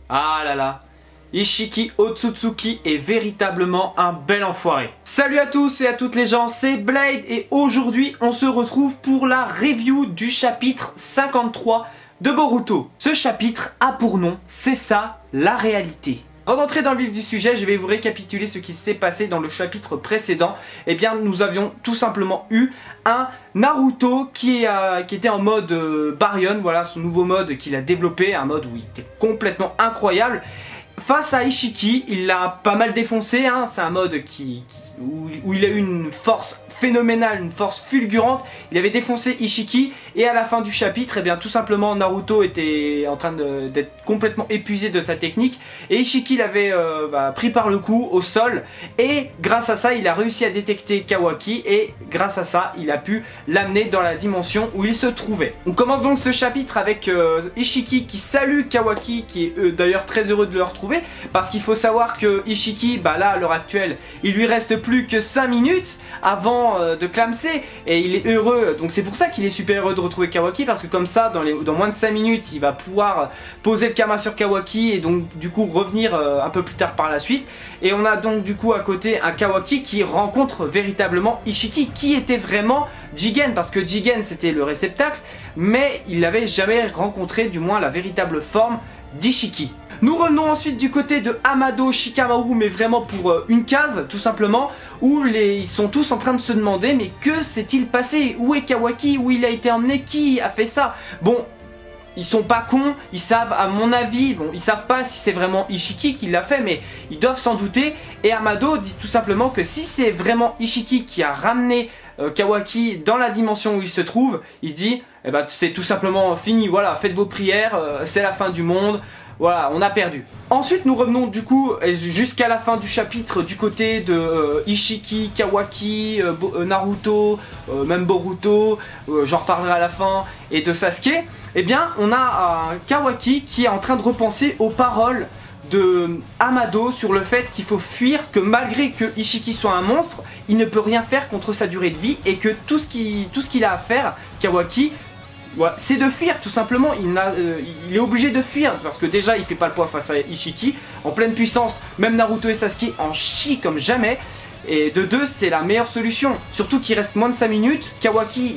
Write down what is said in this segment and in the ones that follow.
Ah là là, Ishiki Otsutsuki est véritablement un bel enfoiré. Salut à tous et à toutes les gens, c'est Blade et aujourd'hui on se retrouve pour la review du chapitre 53 de Boruto. Ce chapitre a pour nom C'est ça la réalité. Avant d'entrer dans le vif du sujet, je vais vous récapituler ce qu'il s'est passé dans le chapitre précédent. Eh bien, nous avions tout simplement eu un Naruto qui était en mode Baryon, voilà son nouveau mode qu'il a développé, un mode où il était complètement incroyable. Face à Ishiki, il l'a pas mal défoncé, hein. C'est un mode où il a eu une force phénoménale, une force fulgurante. Il avait défoncé Ishiki et à la fin du chapitre, eh bien, tout simplement Naruto était en train d'être complètement épuisé de sa technique et Ishiki l'avait pris par le cou au sol et grâce à ça il a réussi à détecter Kawaki et grâce à ça il a pu l'amener dans la dimension où il se trouvait. On commence donc ce chapitre avec Ishiki qui salue Kawaki, qui est d'ailleurs très heureux de le retrouver parce qu'il faut savoir que Ishiki, là à l'heure actuelle, il lui reste plus que 5 minutes avant de clamser et il est heureux, donc c'est pour ça qu'il est super heureux de retrouver Kawaki parce que comme ça dans moins de 5 minutes il va pouvoir poser le Kama sur Kawaki et donc du coup revenir un peu plus tard par la suite. Et on a donc du coup à côté un Kawaki qui rencontre véritablement Ishiki qui était vraiment Jigen, parce que Jigen c'était le réceptacle mais il n'avait jamais rencontré du moins la véritable forme d'Ishiki. Nous revenons ensuite du côté de Amado Shikamaru, mais vraiment pour une case tout simplement, où ils sont tous en train de se demander mais que s'est-il passé? Où est Kawaki? Où il a été emmené? Qui a fait ça? Bon, ils sont pas cons, ils savent à mon avis, bon ils savent pas si c'est vraiment Ishiki qui l'a fait mais ils doivent s'en douter. Et Amado dit tout simplement que si c'est vraiment Ishiki qui a ramené Kawaki dans la dimension où il se trouve, il dit eh ben, c'est tout simplement fini, voilà, faites vos prières, c'est la fin du monde. Voilà, on a perdu. Ensuite, nous revenons du coup jusqu'à la fin du chapitre du côté de Ishiki, Kawaki, Naruto, même Boruto, j'en reparlerai à la fin, et de Sasuke. Eh bien, on a un Kawaki qui est en train de repenser aux paroles de Amado sur le fait qu'il faut fuir, que malgré que Ishiki soit un monstre, il ne peut rien faire contre sa durée de vie et que tout ce qu'il a à faire, Kawaki, voilà, c'est de fuir tout simplement. Il est obligé de fuir parce que déjà il fait pas le poids face à Ishiki en pleine puissance. Même Naruto et Sasuke en chient comme jamais. Et de deux, c'est la meilleure solution. Surtout qu'il reste moins de 5 minutes. Kawaki,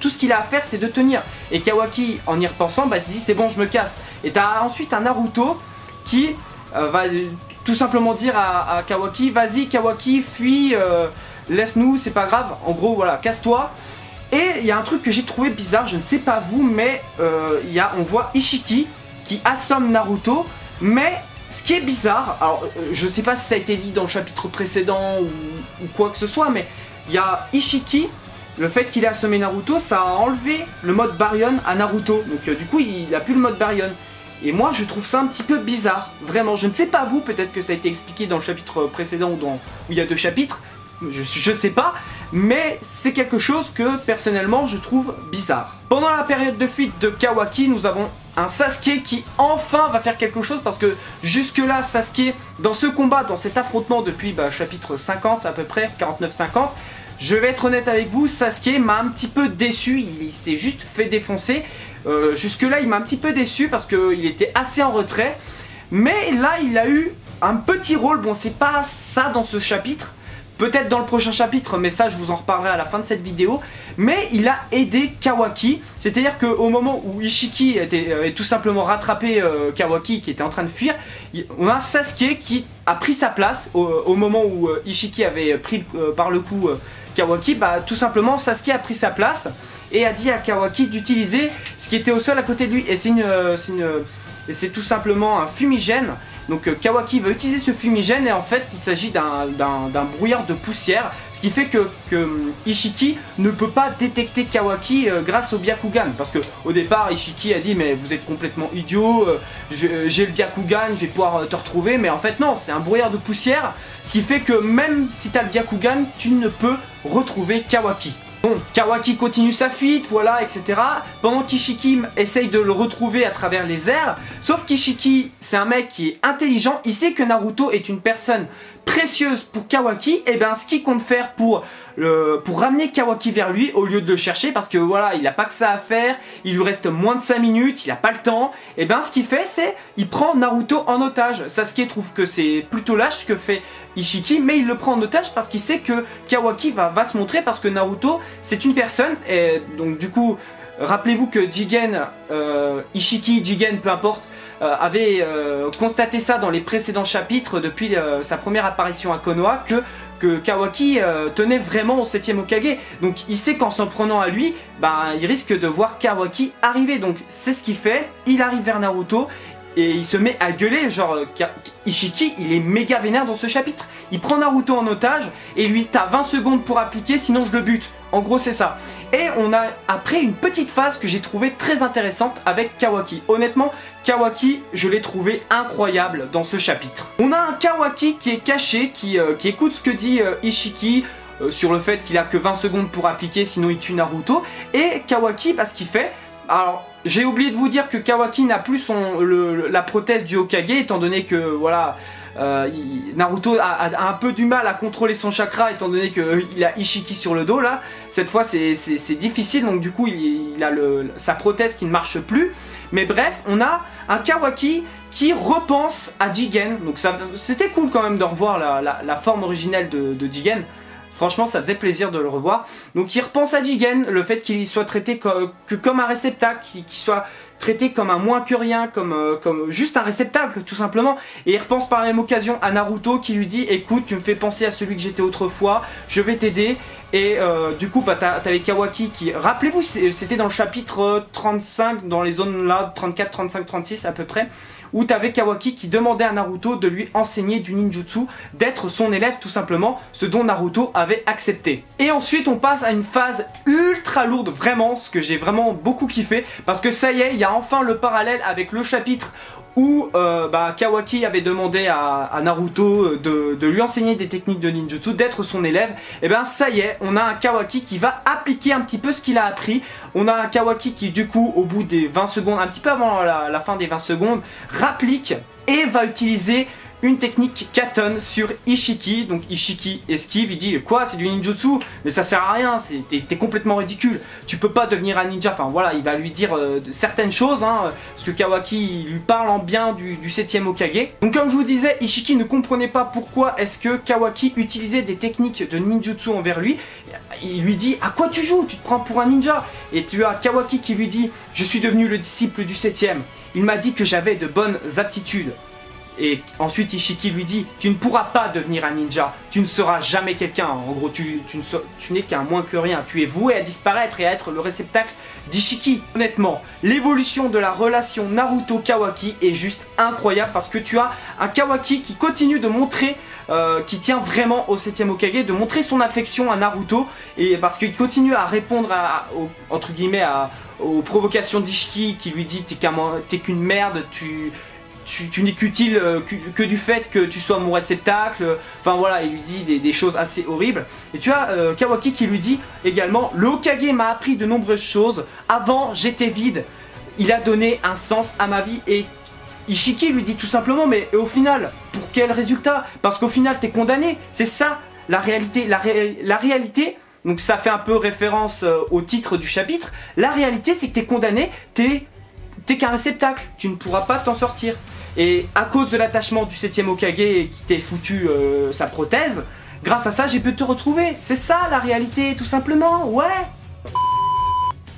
tout ce qu'il a à faire, c'est de tenir. Et Kawaki, en y repensant, il se dit c'est bon, je me casse. Et t'as ensuite un Naruto qui va tout simplement dire à Kawaki, vas-y Kawaki, fuis, laisse-nous, c'est pas grave. En gros, voilà, casse-toi. Et il y a un truc que j'ai trouvé bizarre, je ne sais pas vous, mais on voit Ishiki qui assomme Naruto, mais ce qui est bizarre, alors je ne sais pas si ça a été dit dans le chapitre précédent ou quoi que ce soit, mais il y a Ishiki, le fait qu'il ait assommé Naruto, ça a enlevé le mode Baryon à Naruto, donc du coup il n'a plus le mode Baryon. Et moi je trouve ça un petit peu bizarre, vraiment, je ne sais pas vous, peut-être que ça a été expliqué dans le chapitre précédent où il y a 2 chapitres, je ne sais pas, mais c'est quelque chose que personnellement je trouve bizarre. Pendant la période de fuite de Kawaki, nous avons un Sasuke qui enfin va faire quelque chose parce que jusque là Sasuke dans ce combat, dans cet affrontement depuis chapitre 50 à peu près, 49-50, je vais être honnête avec vous, Sasuke m'a un petit peu déçu, il s'est juste fait défoncer. Jusque là il m'a un petit peu déçu parce qu'il était assez en retrait, mais là il a eu un petit rôle, bon c'est pas ça dans ce chapitre, peut-être dans le prochain chapitre, mais ça je vous en reparlerai à la fin de cette vidéo. Mais il a aidé Kawaki, c'est-à-dire qu'au moment où Ishiki était tout simplement rattrapé Kawaki qui était en train de fuir, on a Sasuke qui a pris sa place au moment où Ishiki avait pris par le cou Kawaki. Tout simplement Sasuke a pris sa place et a dit à Kawaki d'utiliser ce qui était au sol à côté de lui. Et c'est tout simplement un fumigène. Donc Kawaki va utiliser ce fumigène et en fait il s'agit d'un brouillard de poussière, ce qui fait que Ishiki ne peut pas détecter Kawaki grâce au Byakugan, parce que au départ Ishiki a dit mais vous êtes complètement idiot, j'ai le Byakugan, je vais pouvoir te retrouver, mais en fait non, c'est un brouillard de poussière, ce qui fait que même si tu as le Byakugan, tu ne peux retrouver Kawaki. Bon, Kawaki continue sa fuite, voilà, etc. Pendant qu'Ishiki essaye de le retrouver à travers les airs. Sauf qu'Ishiki, c'est un mec qui est intelligent. Il sait que Naruto est une personne précieuse pour Kawaki. Et bien, ce qu'il compte faire pour pour ramener Kawaki vers lui au lieu de le chercher parce que voilà, il n'a pas que ça à faire, il lui reste moins de 5 minutes, il n'a pas le temps. Et bien ce qu'il fait, c'est il prend Naruto en otage. Sasuke trouve que c'est plutôt lâche ce que fait Ishiki, mais il le prend en otage parce qu'il sait que Kawaki va se montrer parce que Naruto c'est une personne. Et donc du coup, rappelez-vous que Jigen, Ishiki, Jigen, peu importe, avait constaté ça dans les précédents chapitres depuis sa première apparition à Konoha que Kawaki tenait vraiment au 7ème Hokage. Donc il sait qu'en s'en prenant à lui, bah, il risque de voir Kawaki arriver. Donc c'est ce qu'il fait, il arrive vers Naruto et il se met à gueuler, genre Ishiki il est méga vénère dans ce chapitre. Il prend Naruto en otage et lui t'as 20 secondes pour appliquer sinon je le bute. En gros c'est ça. Et on a après une petite phase que j'ai trouvée très intéressante avec Kawaki. Honnêtement, Kawaki, je l'ai trouvé incroyable dans ce chapitre. On a un Kawaki qui est caché, qui écoute ce que dit Ishiki sur le fait qu'il a que 20 secondes pour appliquer sinon il tue Naruto. Et Kawaki, parce qu'il fait... Alors, j'ai oublié de vous dire que Kawaki n'a plus la prothèse du Hokage, étant donné que, voilà, Naruto a un peu du mal à contrôler son chakra, étant donné qu'il a Ishiki sur le dos, là. Cette fois, c'est difficile, donc du coup, il a sa prothèse qui ne marche plus. Mais bref, on a un Kawaki qui repense à Jigen. Donc c'était cool quand même de revoir la forme originelle de Jigen. Franchement, ça faisait plaisir de le revoir. Donc il repense à Jigen, le fait qu'il soit traité comme un réceptacle, qu'il soit traité comme un moins que rien, comme juste un réceptacle tout simplement. Et il repense par la même occasion à Naruto qui lui dit écoute, tu me fais penser à celui que j'étais autrefois, je vais t'aider. Et du coup bah, t'avais Kawaki qui, rappelez-vous, c'était dans le chapitre 35, dans les zones là, 34, 35, 36 à peu près, où t'avais Kawaki qui demandait à Naruto de lui enseigner du ninjutsu, d'être son élève tout simplement, ce dont Naruto avait accepté. Et ensuite on passe à une phase ultra lourde, vraiment, ce que j'ai vraiment beaucoup kiffé, parce que ça y est, il y a enfin le parallèle avec le chapitre où Kawaki avait demandé à Naruto de lui enseigner des techniques de ninjutsu, d'être son élève. Et bien ça y est, on a un Kawaki qui va appliquer un petit peu ce qu'il a appris. On a un Kawaki qui du coup au bout des 20 secondes, un petit peu avant la fin des 20 secondes, rapplique et va utiliser une technique Katon sur Ishiki. Donc Ishiki esquive, il dit quoi, c'est du ninjutsu, mais ça sert à rien, t'es complètement ridicule, tu peux pas devenir un ninja. Enfin voilà, il va lui dire certaines choses, hein, parce que Kawaki lui parle en bien du 7ème Hokage. Donc comme je vous disais, Ishiki ne comprenait pas pourquoi est-ce que Kawaki utilisait des techniques de ninjutsu envers lui. Il lui dit à quoi tu joues, tu te prends pour un ninja. Et tu as Kawaki qui lui dit je suis devenu le disciple du 7ème, il m'a dit que j'avais de bonnes aptitudes. Et ensuite Ishiki lui dit tu ne pourras pas devenir un ninja, tu ne seras jamais quelqu'un, en gros tu n'es qu'un moins que rien, tu es voué à disparaître et à être le réceptacle d'Ishiki. Honnêtement, l'évolution de la relation Naruto-Kawaki est juste incroyable parce que tu as un Kawaki qui continue de montrer, qui tient vraiment au 7ème Hokage, de montrer son affection à Naruto, et parce qu'il continue à répondre entre guillemets aux provocations d'Ishiki qui lui dit t'es qu'une merde, tu n'es qu'utile que du fait que tu sois mon réceptacle. Enfin voilà, il lui dit des choses assez horribles. Et tu as Kawaki qui lui dit également le Hokage m'a appris de nombreuses choses. Avant j'étais vide, il a donné un sens à ma vie. Et Ishiki lui dit tout simplement mais au final, pour quel résultat? Parce qu'au final t'es condamné, c'est ça la réalité. La réalité, donc ça fait un peu référence au titre du chapitre. La réalité c'est que t'es condamné, t'es qu'un réceptacle, tu ne pourras pas t'en sortir. Et à cause de l'attachement du 7ème Hokage qui t'ait foutu sa prothèse, grâce à ça j'ai pu te retrouver. C'est ça la réalité tout simplement, ouais.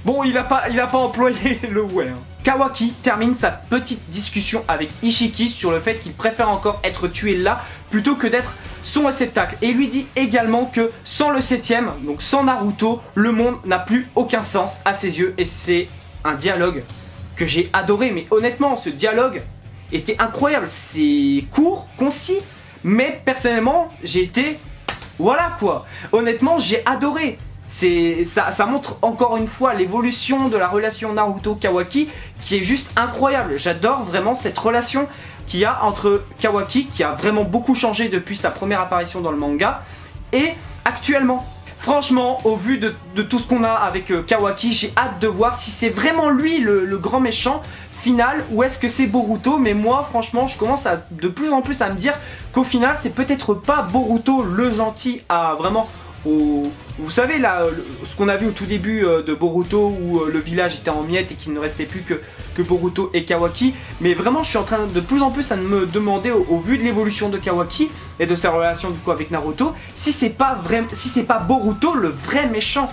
Bon, il a pas employé le ouais. Hein. Kawaki termine sa petite discussion avec Ishiki sur le fait qu'il préfère encore être tué là plutôt que d'être son réceptacle. Et il lui dit également que sans le 7ème, donc sans Naruto, le monde n'a plus aucun sens à ses yeux. Et c'est un dialogue que j'ai adoré, mais honnêtement ce dialogue était incroyable. C'est court, concis, mais personnellement j'ai été... Voilà quoi. Honnêtement j'ai adoré. Ça montre encore une fois l'évolution de la relation Naruto-Kawaki qui est juste incroyable. J'adore vraiment cette relation qu'il y a entre Kawaki, qui a vraiment beaucoup changé depuis sa première apparition dans le manga, et actuellement. Franchement, au vu de tout ce qu'on a avec Kawaki, j'ai hâte de voir si c'est vraiment lui le grand méchant final ou est-ce que c'est Boruto. Mais moi franchement je commence de plus en plus à me dire qu'au final c'est peut-être pas Boruto le gentil à vraiment vous savez là, ce qu'on a vu au tout début de Boruto où le village était en miettes et qu'il ne restait plus que Boruto et Kawaki. Mais vraiment je suis en train de plus en plus à me demander au vu de l'évolution de Kawaki et de sa relation du coup avec Naruto, si c'est pas Boruto le vrai méchant.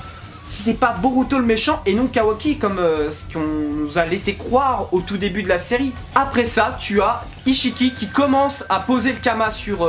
Si c'est pas Boruto le méchant et non Kawaki comme ce qu'on nous a laissé croire au tout début de la série. Après ça, tu as Ishiki qui commence à poser le kama sur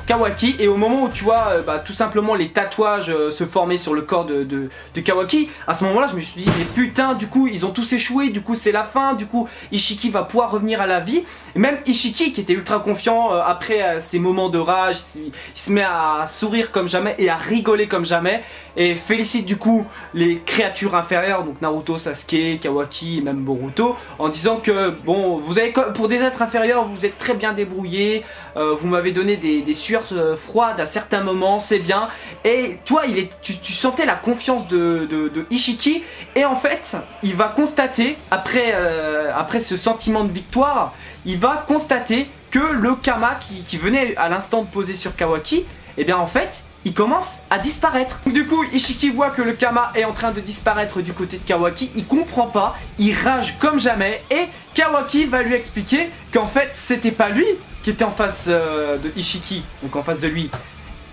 Kawaki, et au moment où tu vois tout simplement les tatouages se former sur le corps de Kawaki, à ce moment là je me suis dit mais putain, du coup ils ont tous échoué, du coup c'est la fin, du coup Ishiki va pouvoir revenir à la vie. Et même Ishiki qui était ultra confiant après ces moments de rage, il se met à sourire comme jamais et à rigoler comme jamais et félicite du coup les créatures inférieures, donc Naruto, Sasuke, Kawaki et même Boruto, en disant que bon, vous avez, pour des êtres inférieurs vous êtes très bien débrouillés, vous m'avez donné des sueurs froides à certains moments, c'est bien. Et toi tu sentais la confiance de Ishiki, et en fait il va constater après ce sentiment de victoire, il va constater que le kama qui venait à l'instant de poser sur Kawaki, et bien en fait il commence à disparaître. Du coup Ishiki voit que le kama est en train de disparaître du côté de Kawaki, il comprend pas, il rage comme jamais, et Kawaki va lui expliquer qu'en fait c'était pas lui qui était en face de Ishiki, donc en face de lui,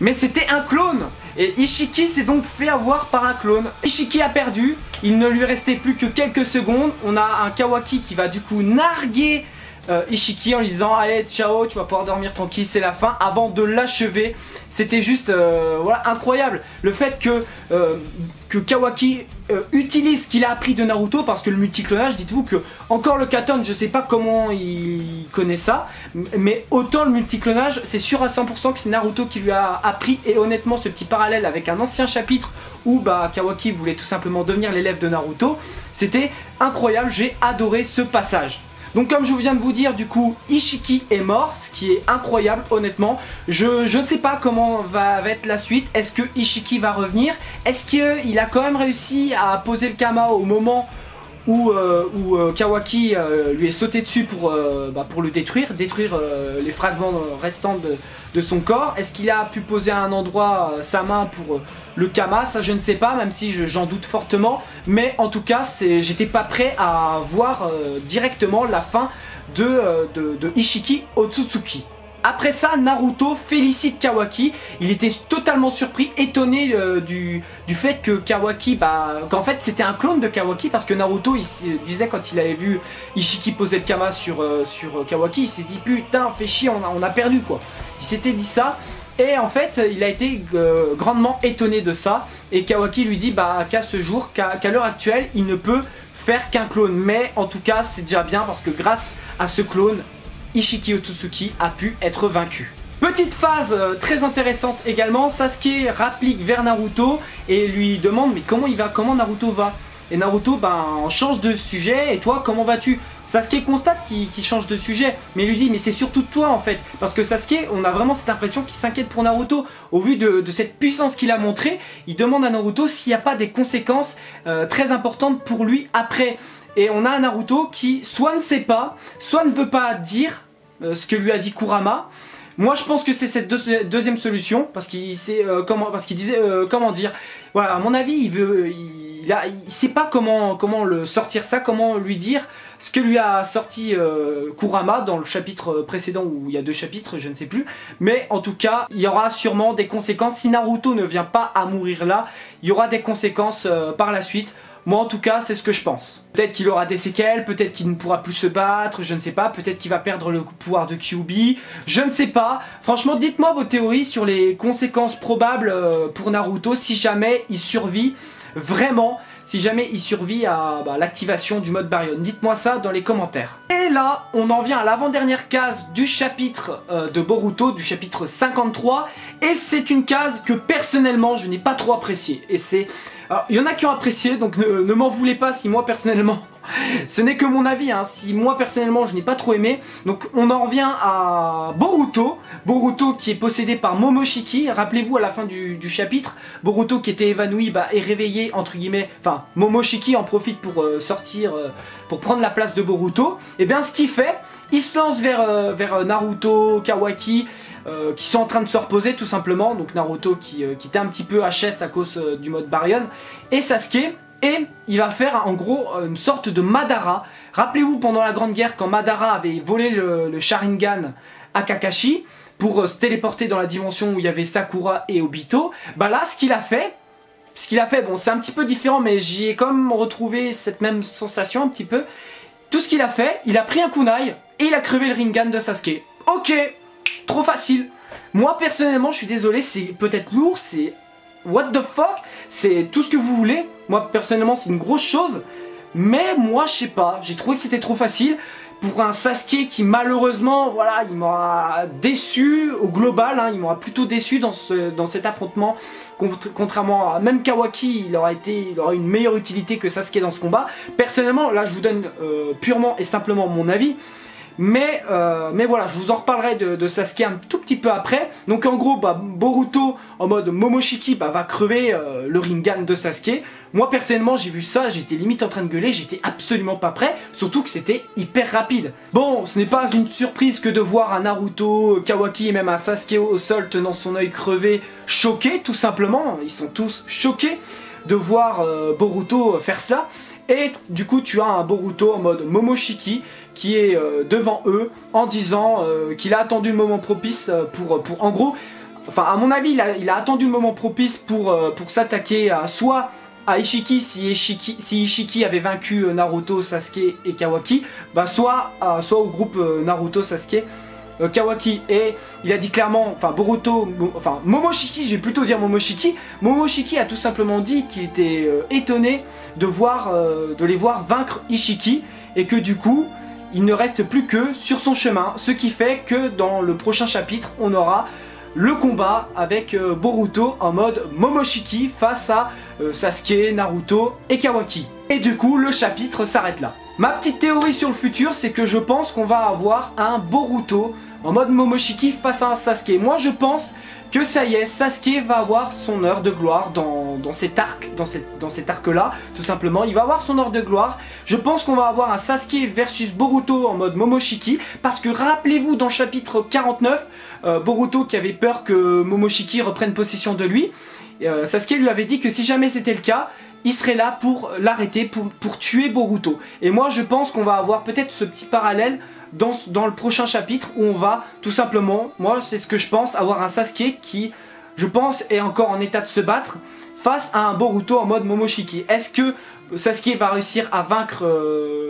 mais c'était un clone. Et Ishiki s'est donc fait avoir par un clone. Ishiki a perdu, il ne lui restait plus que quelques secondes, on a un Kawaki qui va du coup narguer Ishiki en lui disant allez ciao, tu vas pouvoir dormir tranquille, c'est la fin, avant de l'achever. C'était juste voilà, incroyable le fait que Kawaki utilise ce qu'il a appris de Naruto, parce que le multiclonage, dites-vous que encore le Katon, je sais pas comment il connaît ça, mais autant le multiclonage, c'est sûr à 100% que c'est Naruto qui lui a appris. Et honnêtement ce petit parallèle avec un ancien chapitre où Kawaki voulait tout simplement devenir l'élève de Naruto, c'était incroyable, j'ai adoré ce passage. Donc comme je viens de vous dire, du coup Ishiki est mort, ce qui est incroyable honnêtement. Je ne sais pas comment va être la suite. Est-ce que Ishiki va revenir? Est-ce qu'il a quand même réussi à poser le kama au moment où Kawaki lui est sauté dessus pour le détruire les fragments restants de son corps? Est-ce qu'il a pu poser à un endroit sa main pour le kama? Ça je ne sais pas, même si j'en doute fortement, mais en tout cas j'étais pas prêt à voir directement la fin de Ishiki Otsutsuki. Après ça, Naruto félicite Kawaki, il était totalement surpris, étonné du fait que Kawaki, qu'en fait c'était un clone de Kawaki, parce que Naruto il se disait quand il avait vu Ishiki poser le kama sur Kawaki, il s'est dit putain fait chier, on a perdu quoi. Il s'était dit ça, et en fait il a été grandement étonné de ça, et Kawaki lui dit qu'à ce jour, qu'à l'heure actuelle il ne peut faire qu'un clone, mais en tout cas c'est déjà bien parce que grâce à ce clone, Ishiki Otsutsuki a pu être vaincu. Petite phase très intéressante également, Sasuke rapplique vers Naruto et lui demande mais comment Naruto va? Et Naruto change de sujet, et toi comment vas-tu? Sasuke constate qu'il change de sujet, mais il lui dit mais c'est surtout toi en fait, parce que Sasuke, on a vraiment cette impression qu'il s'inquiète pour Naruto. Au vu de cette puissance qu'il a montrée, il demande à Naruto s'il n'y a pas des conséquences très importantes pour lui après. Et on a un Naruto qui soit ne sait pas, soit ne veut pas dire ce que lui a dit Kurama. Moi je pense que c'est cette deuxième solution, parce qu'il sait disait comment dire. Voilà, à mon avis il sait pas comment le sortir ça, comment lui dire ce que lui a sorti Kurama dans le chapitre précédent, où il y a 2 chapitres, je ne sais plus. Mais en tout cas, il y aura sûrement des conséquences. Si Naruto ne vient pas à mourir là, il y aura des conséquences par la suite. Moi en tout cas c'est ce que je pense. Peut-être qu'il aura des séquelles, peut-être qu'il ne pourra plus se battre, je ne sais pas, peut-être qu'il va perdre le pouvoir de Kyuubi, je ne sais pas. Franchement dites-moi vos théories sur les conséquences probables pour Naruto si jamais il survit vraiment, si jamais il survit à l'activation du mode Baryon. Dites-moi ça dans les commentaires. Et là on en vient à l'avant-dernière case du chapitre de Boruto, du chapitre 53, et c'est une case que personnellement je n'ai pas trop appréciée. Et c'est... Alors, il y en a qui ont apprécié, donc ne m'en voulez pas si moi personnellement, ce n'est que mon avis, hein, si moi personnellement je n'ai pas trop aimé. Donc on en revient à Boruto qui est possédé par Momoshiki. Rappelez-vous à la fin du chapitre, Boruto qui était évanoui est réveillé entre guillemets, enfin Momoshiki en profite pour sortir, pour prendre la place de Boruto. Et bien ce qu'il fait, il se lance vers Naruto, Kawaki, qui sont en train de se reposer tout simplement. Donc Naruto qui était un petit peu HS à cause du mode Baryon, et Sasuke. Et il va faire en gros une sorte de Madara. Rappelez-vous pendant la Grande Guerre quand Madara avait volé le Sharingan à Kakashi pour se téléporter dans la dimension où il y avait Sakura et Obito. Bah là ce qu'il a fait, bon c'est un petit peu différent mais j'y ai quand même retrouvé cette même sensation un petit peu. Tout ce qu'il a fait, il a pris un kunai et il a crevé le Rinnegan de Sasuke. Ok, trop facile. Moi personnellement je suis désolé, c'est peut-être lourd, c'est what the fuck, c'est tout ce que vous voulez. Moi personnellement c'est une grosse chose, mais moi je sais pas, j'ai trouvé que c'était trop facile pour un Sasuke qui malheureusement, voilà, il m'aura déçu au global, hein, il m'aura plutôt déçu dans cet affrontement, contrairement à même Kawaki, il aura une meilleure utilité que Sasuke dans ce combat. Personnellement, là je vous donne purement et simplement mon avis. Mais voilà, je vous en reparlerai de Sasuke un tout petit peu après. Donc en gros, bah, Boruto en mode Momoshiki va crever le Rinnegan de Sasuke. Moi personnellement j'ai vu ça, j'étais limite en train de gueuler, j'étais absolument pas prêt. Surtout que c'était hyper rapide. Bon, ce n'est pas une surprise que de voir un Naruto, Kawaki et même un Sasuke au sol tenant son œil crevé, choqué tout simplement. Ils sont tous choqués de voir Boruto faire cela. Et du coup tu as un Boruto en mode Momoshiki qui est devant eux en disant qu'il a attendu le moment propice pour en gros, enfin à mon avis il a attendu le moment propice pour s'attaquer soit à Ishiki si Ishiki avait vaincu Naruto, Sasuke et Kawaki, bah soit au groupe Naruto, Sasuke, Kawaki. Et il a dit clairement, enfin Momoshiki, je vais plutôt dire Momoshiki. Momoshiki a tout simplement dit qu'il était étonné de les voir vaincre Ishiki et que du coup il ne reste plus que sur son chemin, ce qui fait que dans le prochain chapitre on aura le combat avec Boruto en mode Momoshiki face à Sasuke, Naruto et Kawaki. Et du coup le chapitre s'arrête là. Ma petite théorie sur le futur, c'est que je pense qu'on va avoir un Boruto en mode Momoshiki face à un Sasuke. Moi je pense que ça y est, Sasuke va avoir son heure de gloire dans cet arc là, tout simplement. Il va avoir son heure de gloire. Je pense qu'on va avoir un Sasuke versus Boruto en mode Momoshiki, parce que rappelez-vous dans le chapitre 49, Boruto qui avait peur que Momoshiki reprenne possession de lui, Sasuke lui avait dit que si jamais c'était le cas, il serait là pour l'arrêter, pour tuer Boruto. Et moi je pense qu'on va avoir peut-être ce petit parallèle dans le prochain chapitre où on va tout simplement, moi c'est ce que je pense, avoir un Sasuke qui, je pense, est encore en état de se battre face à un Boruto en mode Momoshiki. Est-ce que Sasuke va réussir à vaincre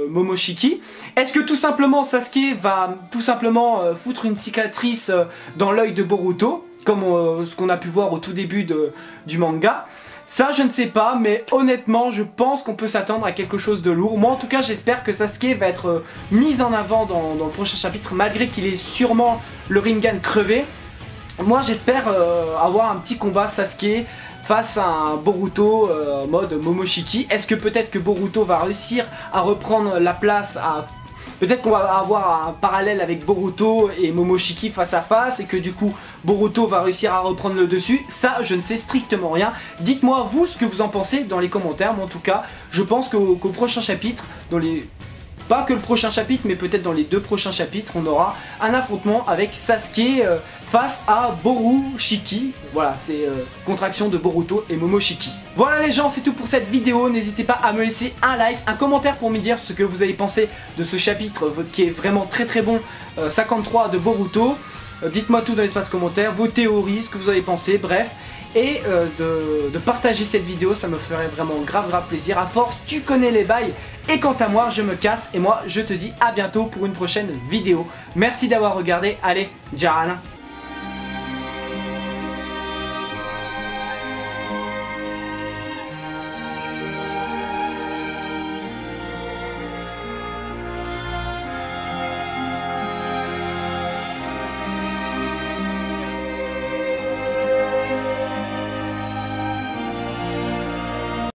Momoshiki? Est-ce que tout simplement Sasuke va tout simplement foutre une cicatrice dans l'œil de Boruto, comme ce qu'on a pu voir au tout début du manga? Ça je ne sais pas, mais honnêtement je pense qu'on peut s'attendre à quelque chose de lourd. Moi en tout cas j'espère que Sasuke va être mis en avant dans le prochain chapitre, malgré qu'il ait sûrement le Rinnegan crevé. Moi j'espère avoir un petit combat Sasuke face à un Boruto en mode Momoshiki. Est-ce que peut-être que Boruto va réussir à reprendre la place à... Peut-être qu'on va avoir un parallèle avec Boruto et Momoshiki face à face et que du coup Boruto va réussir à reprendre le dessus. Ça je ne sais strictement rien. Dites-moi vous ce que vous en pensez dans les commentaires. Moi en tout cas je pense qu'au prochain chapitre, pas que le prochain chapitre mais peut-être dans les 2 prochains chapitres, on aura un affrontement avec Sasuke face à Borushiki. Voilà, c'est contraction de Boruto et Momoshiki. Voilà les gens, c'est tout pour cette vidéo. N'hésitez pas à me laisser un like, un commentaire pour me dire ce que vous avez pensé de ce chapitre qui est vraiment très très bon, 53 de Boruto. Dites-moi tout dans l'espace commentaire, vos théories, ce que vous avez pensé, bref. Et de partager cette vidéo, ça me ferait vraiment grave plaisir. À force, tu connais les bails. Et quant à moi, je me casse et moi, je te dis à bientôt pour une prochaine vidéo. Merci d'avoir regardé. Allez, Jarana.